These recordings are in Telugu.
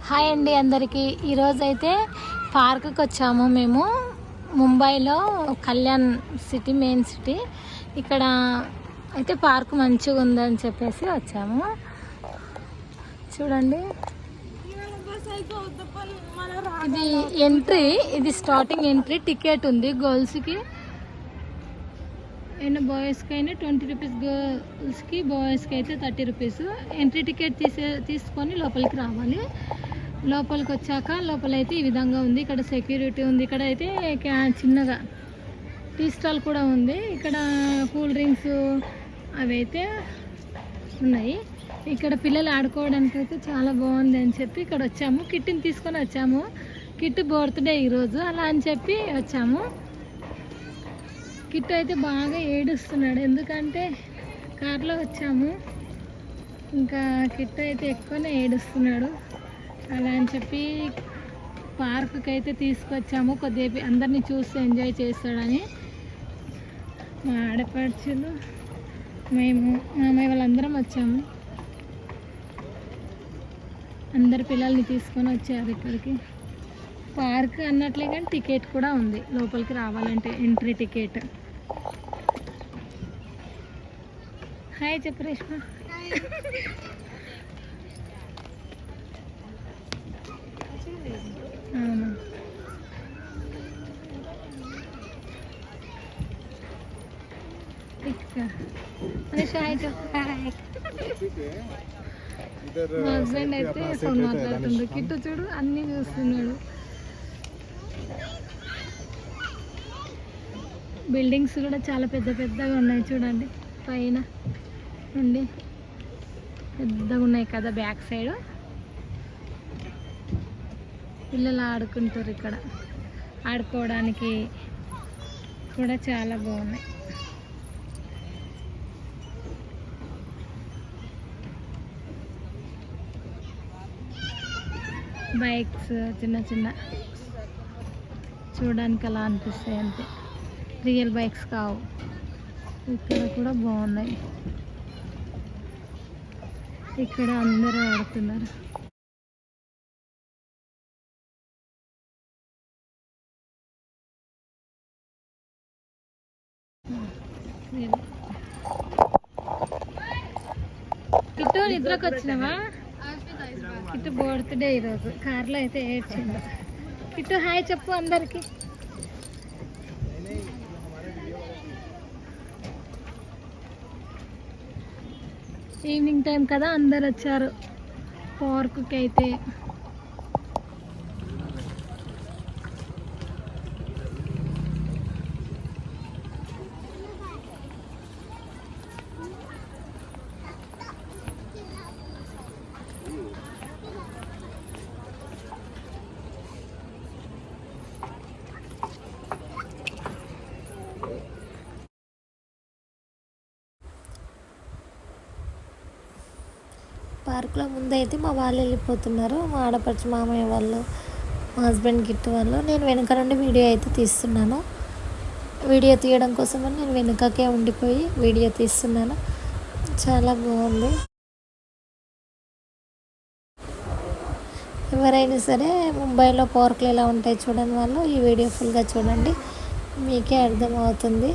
హాయ్ అండి అందరికీ. ఈరోజైతే పార్కుకి వచ్చాము మేము. ముంబైలో కళ్యాణ్ సిటీ, మెయిన్ సిటీ. ఇక్కడ అయితే పార్క్ మంచిగా ఉందని చెప్పేసి వచ్చాము. చూడండి, ఇది ఎంట్రీ, ఇది స్టార్టింగ్ ఎంట్రీ. టికెట్ ఉంది గర్ల్స్కి అయినా బాయ్స్కి అయినా 20 రూపీస్, గర్ల్స్కి బాయ్స్కి అయితే 30 రూపీస్. ఎంట్రీ టికెట్ తీసుకొని లోపలికి రావాలి. లోపలికి వచ్చాక లోపలైతే ఈ విధంగా ఉంది. ఇక్కడ సెక్యూరిటీ ఉంది. ఇక్కడ అయితే చిన్నగా టీ స్టాల్ కూడా ఉంది. ఇక్కడ కూల్ డ్రింక్స్ అవి అయితే ఉన్నాయి. ఇక్కడ పిల్లలు ఆడుకోవడానికి అయితే చాలా బాగుంది అని చెప్పి ఇక్కడ వచ్చాము. కిట్ని తీసుకొని వచ్చాము. కిట్ బర్త్డే ఈరోజు, అలా అని చెప్పి వచ్చాము. కిట్ అయితే బాగా ఏడుస్తున్నాడు, ఎందుకంటే కార్లో వచ్చాము. ఇంకా కిట్ అయితే ఎక్కువనే ఏడుస్తున్నాడు. అలా అని చెప్పి పార్కుకి అయితే తీసుకొచ్చాము. కొద్దిసేపు అందరినీ చూసి ఎంజాయ్ చేస్తాడని. మా ఆడపడుచులు, మేము, మా అమ్మాయి వాళ్ళందరం వచ్చాము. అందరు పిల్లల్ని తీసుకొని వచ్చారు ఇక్కడికి. పార్క్ అన్నట్లే కానీ టికెట్ కూడా ఉంది లోపలికి రావాలంటే, ఎంట్రీ టికెట్. హాయ్ చెప్పు రేష్మ. అవును, హాయ్ చెప్పు. హాయ్. మా హస్బెండ్ అయితే ఫోన్ మాట్లాడుతుంది. కిట్టు చూడు అన్నీ చూస్తున్నాడు. బిల్డింగ్స్ కూడా చాలా పెద్ద పెద్దగా ఉన్నాయి చూడండి. పైన నుండి పెద్దగా ఉన్నాయి కదా బ్యాక్ సైడ్. పిల్లలు ఆడుకుంటారు ఇక్కడ. ఆడుకోవడానికి కూడా చాలా బాగున్నాయి. బైక్స్ చిన్న చిన్న చూడడానికి అలా అనిపిస్తాయి అంతే, రియల్ బైక్స్ కావు. ఇక్కడ కూడా బాగున్నాయి. ఇక్కడ అందరూ ఆడుతున్నారు. కిట్టు నిద్రకు వచ్చినావా? కిట్టు బర్త్డే ఈరోజు. కార్లో అయితే ఏడ్చిండు. కిట్టు హాయ్ చెప్పు అందరికి. ఈవినింగ్ టైం కదా, అందరు వచ్చారు పార్కుకి అయితే. పార్కులో ముందైతే మా వాళ్ళు వెళ్ళిపోతున్నారు. మా ఆడపడుచు మామయ్య వాళ్ళు, మా హస్బెండ్ గిట్టు వాళ్ళు. నేను వెనక నుండి వీడియో అయితే తీస్తున్నాను. వీడియో తీయడం కోసమని నేను వెనుకకే ఉండిపోయి వీడియో తీస్తున్నాను. చాలా బాగుంది. ఎవరైనా సరే ముంబైలో పార్కులు ఎలా ఉంటాయి చూడని వాళ్ళు ఈ వీడియో ఫుల్గా చూడండి, మీకే అర్థమవుతుంది.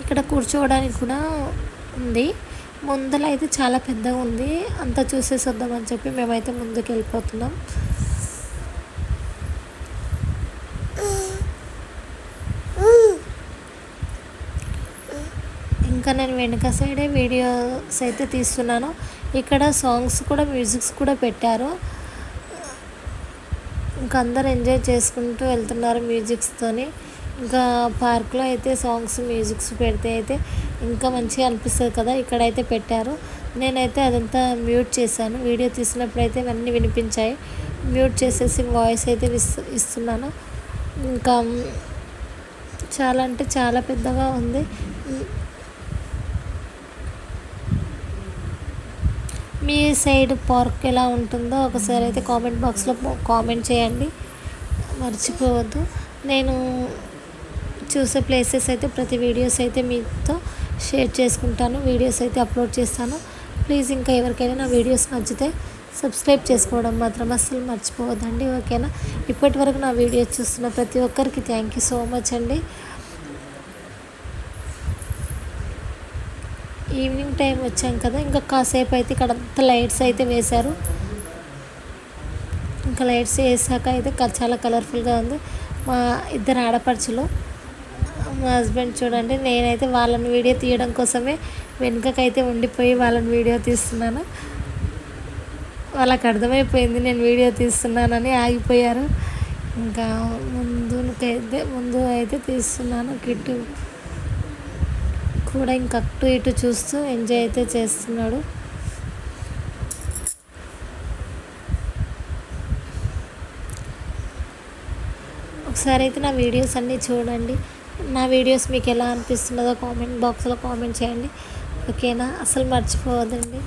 ఇక్కడ కూర్చోవడానికి కూడా ఉంది. ముందర అయితే చాలా పెద్దగా ఉంది. అంతా చూసేసి వద్దామని చెప్పి మేమైతే ముందుకు వెళ్ళిపోతున్నాం. ఇంకా నేను వెనుక సైడే వీడియోస్ అయితే తీస్తున్నాను. ఇక్కడ సాంగ్స్ కూడా, మ్యూజిక్స్ కూడా పెట్టారు. ఇంకా అందరు ఎంజాయ్ చేసుకుంటూ వెళ్తున్నారు మ్యూజిక్స్తోని. ఇంకా పార్క్లో అయితే సాంగ్స్, మ్యూజిక్స్ పెడితే అయితే ఇంకా మంచిగా అనిపిస్తుంది కదా. ఇక్కడైతే పెట్టారు. నేనైతే అదంతా మ్యూట్ చేశాను. వీడియో తీసినప్పుడు అయితే ఇవన్నీ వినిపించాయి. మ్యూట్ చేసేసి వాయిస్ అయితే ఇస్తున్నాను. ఇంకా చాలా అంటే చాలా పెద్దగా ఉంది. మీ సైడ్ పార్క్ ఎలా ఉంటుందో ఒకసారి అయితే కామెంట్ బాక్స్లో కామెంట్ చేయండి, మర్చిపోవద్దు. నేను చూసే ప్లేసెస్ అయితే ప్రతి వీడియోస్ అయితే మీతో షేర్ చేసుకుంటాను, వీడియోస్ అయితే అప్లోడ్ చేస్తాను. ప్లీజ్ ఇంకా ఎవరికైనా నా వీడియోస్ నచ్చితే సబ్స్క్రైబ్ చేసుకోవడం మాత్రం అస్సలు మర్చిపోవద్దండి, ఓకేనా. ఇప్పటి వరకు నా వీడియోస్ చూస్తున్న ప్రతి ఒక్కరికి థ్యాంక్ యూ సో మచ్ అండి. ఈవినింగ్ టైం వచ్చాం కదా, ఇంకా కాసేపు అయితే ఇక్కడ అంతా లైట్స్ అయితే వేశారు. ఇంకా లైట్స్ వేసాక అయితే చాలా కలర్ఫుల్గా ఉంది. మా ఇద్దరు ఆడపడుచులు, మా హస్బెండ్ చూడండి, నేనైతే వాళ్ళని వీడియో తీయడం కోసమే వెనుకకైతే ఉండిపోయి వాళ్ళని వీడియో తీస్తున్నాను. వాళ్ళకి అర్థమైపోయింది నేను వీడియో తీస్తున్నానని ఆగిపోయారు. ఇంకా ముందు అయితే తీస్తున్నాను. కిట్టు కూడా ఇంకా అటు ఇటు చూస్తూ ఎంజాయ్ అయితే చేస్తున్నాడు. ఒకసారి అయితే నా వీడియోస్ అన్నీ చూడండి. నా వీడియోస్ మీకు ఎలా అనిపిస్తున్నదో కామెంట్ బాక్స్లో కామెంట్ చేయండి, ఓకేనా. అసలు మర్చిపోవద్దండి.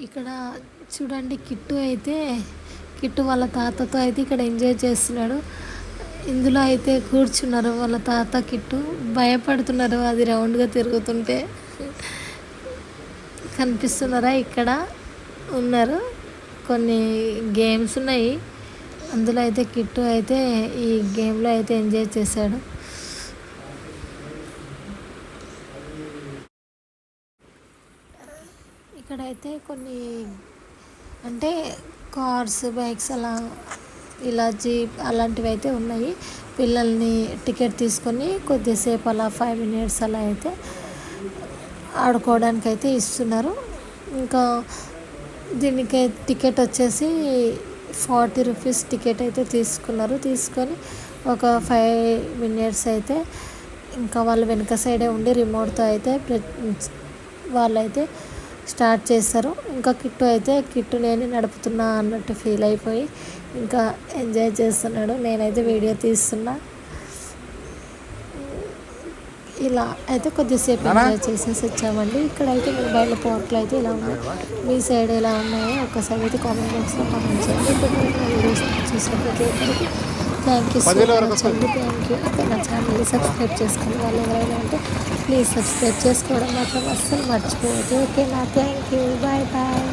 ఇక్కడ చూడండి, కిట్టు వాళ్ళ తాతతో అయితే ఇక్కడ ఎంజాయ్ చేస్తున్నాడు. ఇందులో అయితే కూర్చున్నారు వాళ్ళ తాత కిట్టు, భయపడుతున్నారు అది రౌండ్గా తిరుగుతుంటే. కనిపిస్తున్నారా, ఇక్కడ ఉన్నారు. కొన్ని గేమ్స్ ఉన్నాయి, అందులో అయితే కిట్టు అయితే ఈ గేమ్లో అయితే ఎంజాయ్ చేశాడు. ఇక్కడైతే కొన్ని అంటే కార్స్, బైక్స్ ఇలా జీప్ అలాంటివి అయితే ఉన్నాయి. పిల్లల్ని టికెట్ తీసుకొని కొద్దిసేపు అలా 5 minutes అలా అయితే ఆడుకోవడానికి అయితే ఇస్తున్నారు. ఇంకా దీనికి టికెట్ వచ్చేసి 40 rupees టికెట్ అయితే తీసుకొని ఒక 5 minutes అయితే ఇంకా వాళ్ళు వెనక సైడే ఉండి రిమోట్తో అయితే వాళ్ళైతే స్టార్ట్ చేస్తారు. ఇంకా కిట్టు నేను నడుపుతున్నా అన్నట్టు ఫీల్ అయిపోయి ఇంకా ఎంజాయ్ చేస్తున్నాడు. నేనైతే వీడియో తీస్తున్నా. ఇలా అయితే కొద్దిసేపు ఎంజాయ్ చేసేసి వచ్చామండి. ఇక్కడైతే మొబైల్ పార్క్లు అయితే ఇలా ఉన్నాయి. మీ సైడ్ ఎలా ఉన్నాయో ఒక్కసారి అయితే కామెంట్ బాక్స్లో కామెంట్ చేయండి. ఇప్పుడు వీడియోస్ చూసిన ప్రతి ఒక్కరికి థ్యాంక్ యూ సో మచ్ అండి. Thank you. నా ఛానల్ని సబ్స్క్రైబ్ చేసుకుని వాళ్ళు ఎవరైనా ఉంటే ప్లీజ్ సబ్స్క్రైబ్ చేసుకోవడం మాత్రం అస్సలు మర్చిపోవద్దు. ఓకేనా? Thank you. Bye bye.